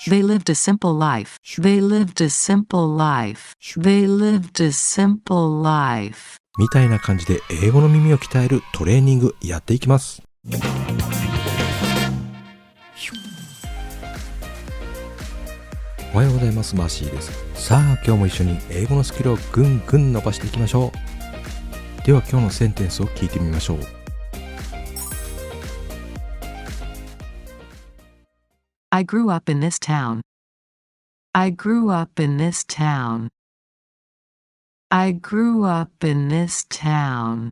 They lived a simple life. They lived a simple life. They lived a simple life. みたいな感じで英語の耳を鍛えるトレーニングやっていきます。おはようございます。マーシーです。さあ今日も一緒に英語のスキルをぐんぐん伸ばしていきましょう。では今日のセンテンスを聞いてみましょう。I grew up in this town. I grew up in this town. I grew up in this town.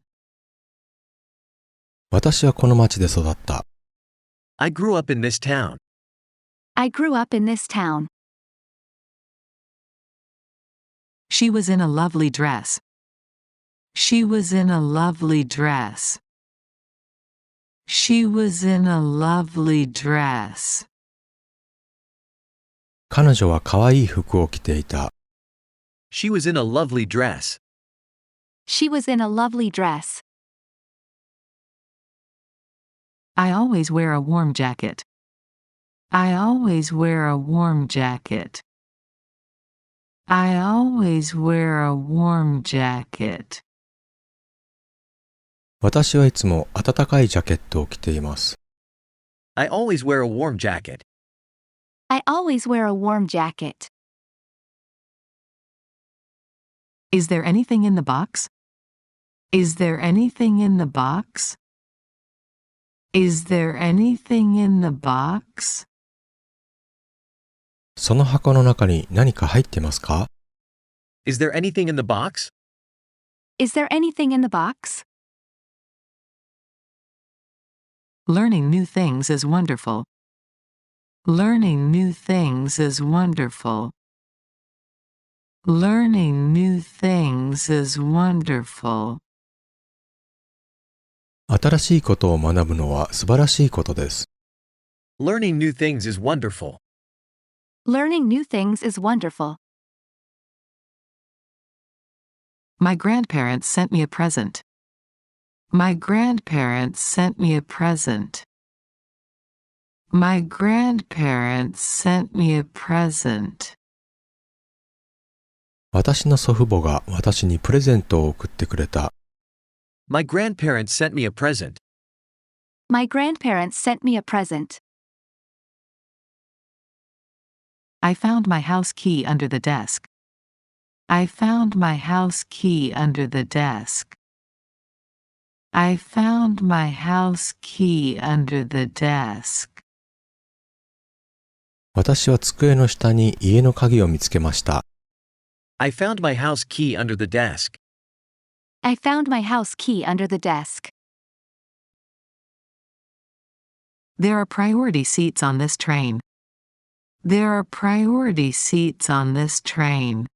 私はこの町で育った。I grew up in this town. I grew up in this town. She was in a lovely dress. She was in a lovely dress. She was in a lovely dress. 彼女は可愛い服を着ていた。She was in a lovely dress. She was in a lovely dress. I always wear a warm jacket. I always wear a warm jacket. I always wear a warm jacket. 私はいつも暖かいジャケットを着ています。I always wear a warm jacket. I always wear a warm jacket. Is there anything in the box? Is there anything in the box? Is there anything in the box? その箱の中に何か入ってますか？ Is there anything in the box? Is there anything in the box? Learning new things is wonderful. Learning new things is wonderful. Learning new things is wonderful. 新しいことを学ぶのは素晴らしいことです。Learning new things is wonderful. Learning new things is wonderful. My grandparents sent me a present. My grandparents sent me a present. My grandparents sent me a present. 私の祖父母が私にプレゼントを送ってくれた。My grandparents sent me a present. My grandparents sent me a present. I found my house key under the desk. I found my house key under the desk. I found my house key under the desk. 私は机の下に家の鍵を見つけました。I found my house key under the desk. I found my house key under the desk. There are priority seats on this train. There are priority seats on this train.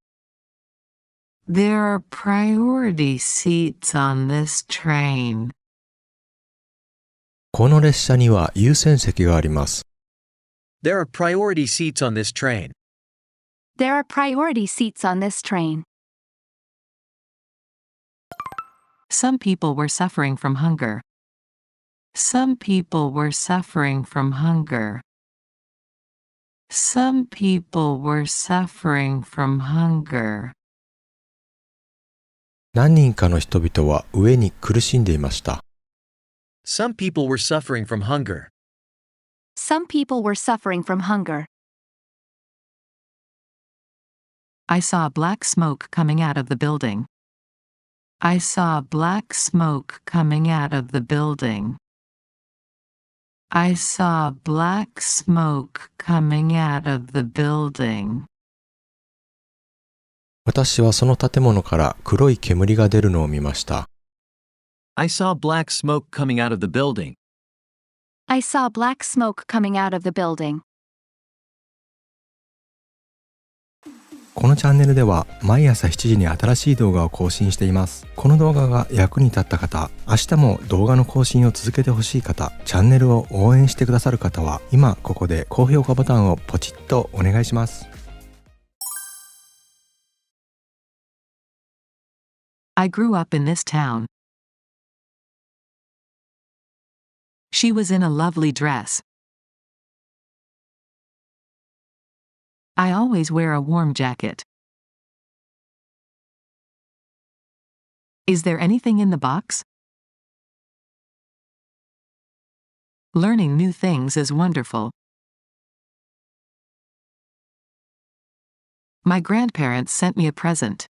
There are priority seats on this train. この列車には優先席があります。There are priority seats on this train. There are priority seats on this train. Some people were suffering from hunger. Some people were suffering from hunger. Some people were suffering from hunger. 何人かの人々は飢えに苦しんでいました。Some people were suffering from hunger. Some people were suffering from hunger. I saw black smoke coming out of the building. I saw black smoke coming out of the building. I saw black smoke coming out of the building. 私はその建物から黒い煙が出るのを見ました。I saw black smoke coming out of the building. I saw black smoke coming out of the building. このチャンネルでは毎朝7時に新しい動画を更新しています。この動画が役に立った方、明日も動画の更新を続けてほしい方、チャンネルを応援してくださる方は今ここで高評価ボタンをポチッとお願いします。I grew up in this town. She was in a lovely dress. I always wear a warm jacket. Is there anything in the box? Learning new things is wonderful. My grandparents sent me a present.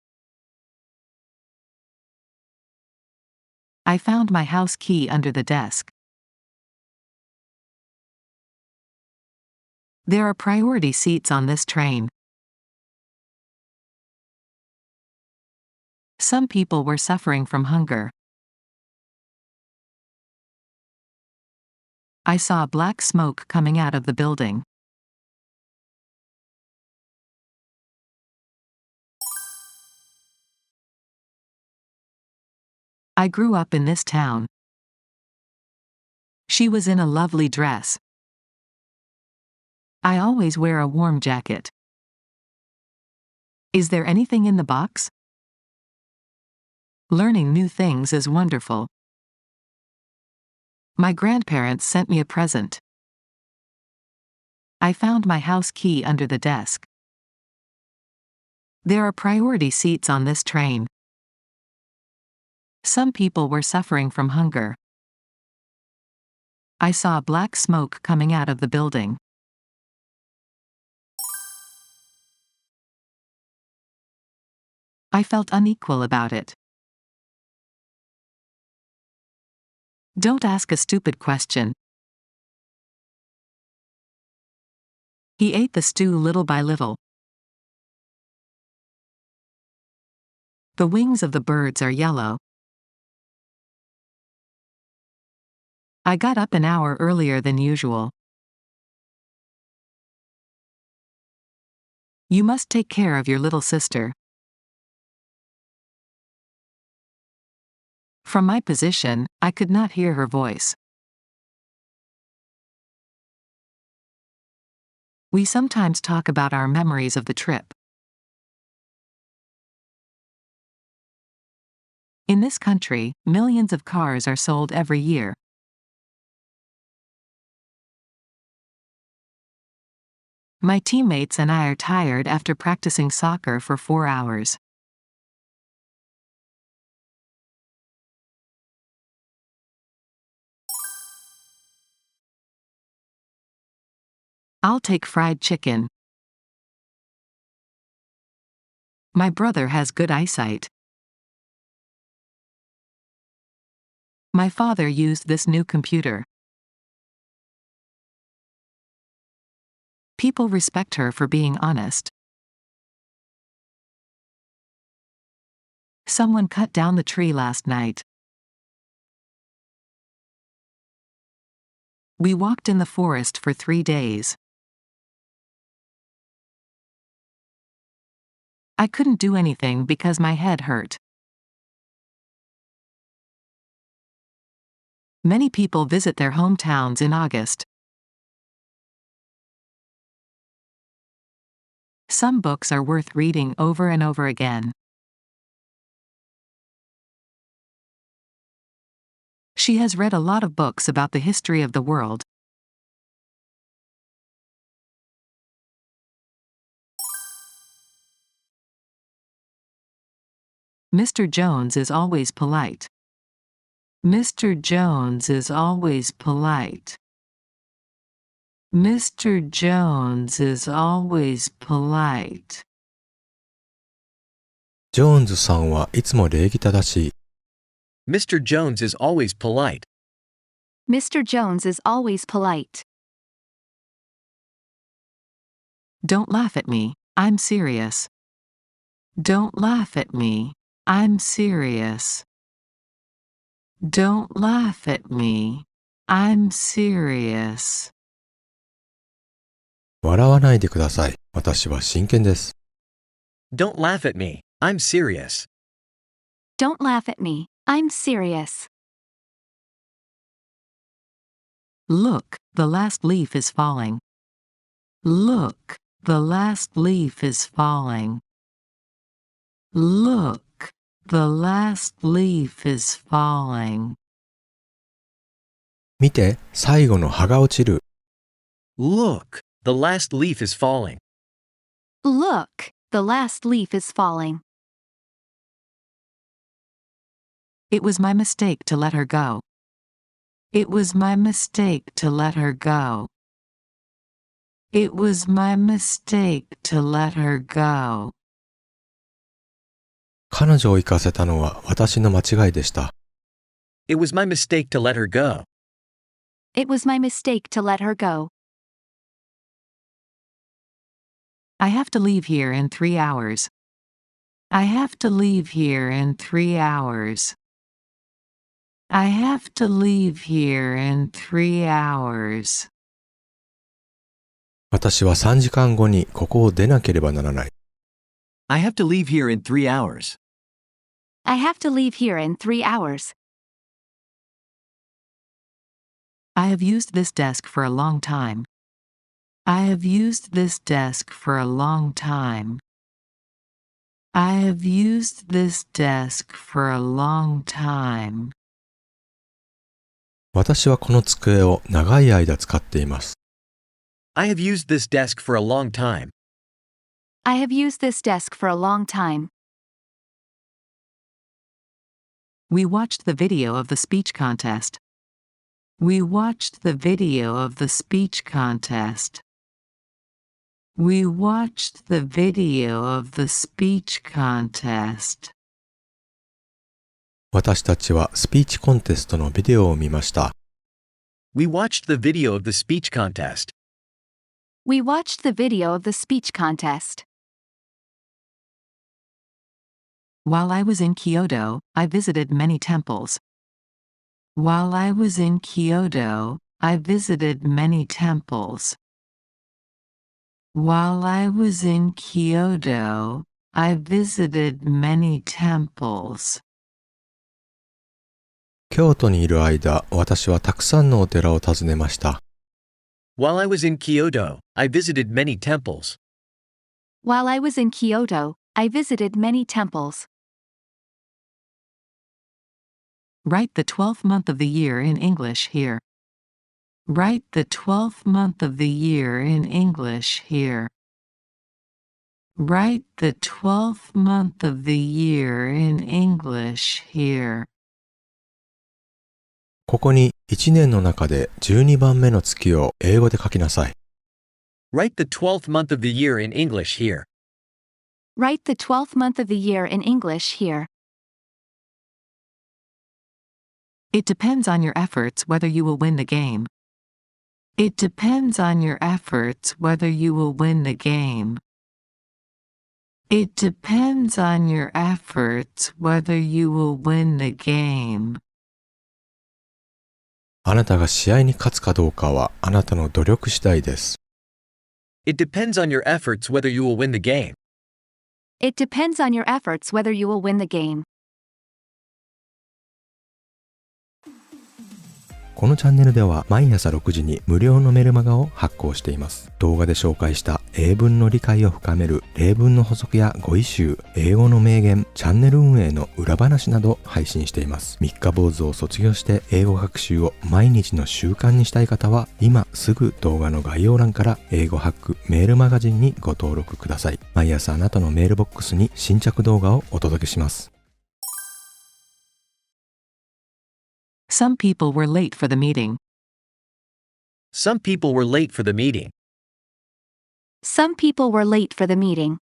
I found my house key under the desk. There are priority seats on this train. Some people were suffering from hunger. I saw black smoke coming out of the building. I grew up in this town. She was in a lovely dress. I always wear a warm jacket. Is there anything in the box? Learning new things is wonderful. My grandparents sent me a present. I found my house key under the desk. There are priority seats on this train. Some people were suffering from hunger. I saw black smoke coming out of the building. I felt unequal about it. Don't ask a stupid question. He ate the stew little by little. The wings of the birds are yellow. I got up an hour earlier than usual. You must take care of your little sister. From my position, I could not hear her voice. We sometimes talk about our memories of the trip. In this country, millions of cars are sold every year. My teammates and I are tired after practicing soccer for 4 hours. I'll take fried chicken. My brother has good eyesight. My father used this new computer. People respect her for being honest. Someone cut down the tree last night. We walked in the forest for 3 days. I couldn't do anything because my head hurt. Many people visit their hometowns in August. Some books are worth reading over and over again. She has read a lot of books about the history of the world. Mr. Jones is always polite. Mr. Jones is always polite. Mr. Jones is always polite. ジョーンズさんはいつも礼儀正しい。Mr. Jones is always polite. Mr. Jones is always polite. Don't laugh at me, I'm serious. Don't laugh at me, I'm serious. Don't laugh at me, I'm serious. 笑わないでください。私は真剣です。Don't laugh at me, I'm serious. Don't laugh at me, I'm serious. Look, the last leaf is falling. Look, the last leaf is falling. Look, the last leaf is falling. 見て、最後の葉が落ちる。Look, the last leaf is falling. Look, the last leaf is falling. It was my mistake to let her go. It was my mistake to let her go. It was my mistake to let her go. 彼女を行かせたのは私の間違いでした。It was my mistake to let her go. It was my mistake to let her go. I have to leave here in 3 hours. I have to leave here in 3 hours. I have to leave here in 3 hours. 私は3時間後にここを出なければならない。I have to leave here in 3 hours. I have to leave here in 3 hours. I have used this desk for a long time. I have used this desk for a long time. I have used this desk for a long time. 私はこの机を長い間使っています。I have used this desk for a long time. I have used this desk for a long time. We watched the video of the speech contest. We watched the video of the speech contest. We watched the video of the speech contest. 私たちはスピーチコンテストのビデオを見ました。We watched the video of the speech contest. We watched the video of the speech contest. While I was in Kyoto, I visited many temples. While I was in Kyoto, I visited many temples. While I was in Kyoto, I visited many temples. 京都にいる間、私はたくさんのお寺を訪ねました。While I was in Kyoto, I visited many temples. While I was in Kyoto, I visited many temples. Write the 12th month of the year in English here. Write the 12th month of the year in English here. Write the 12th month of the year in English here. ここに1年の中で12番目の月を英語で書きなさい。Write the 12th month of the year in English here. Write the 12th month of the year in English here. It depends on your efforts whether you will win the game. It depends on your efforts whether you will win the game. It depends on your efforts whether you will win the game. あなたが試合に勝つかどうかはあなたの努力次第です。It depends on your efforts whether you will win the game. It depends on your efforts whether you will win the game. このチャンネルでは毎朝6時に無料のメルマガを発行しています。動画で紹介した英文の理解を深める例文の補足や語彙集、英語の名言、チャンネル運営の裏話などを配信しています。三日坊主を卒業して英語学習を毎日の習慣にしたい方は今すぐ動画の概要欄から英語ハックメールマガジンにご登録ください。毎朝あなたのメールボックスに新着動画をお届けします。Some people were late for the meeting. Some people were late for the meeting. Some people were late for the meeting.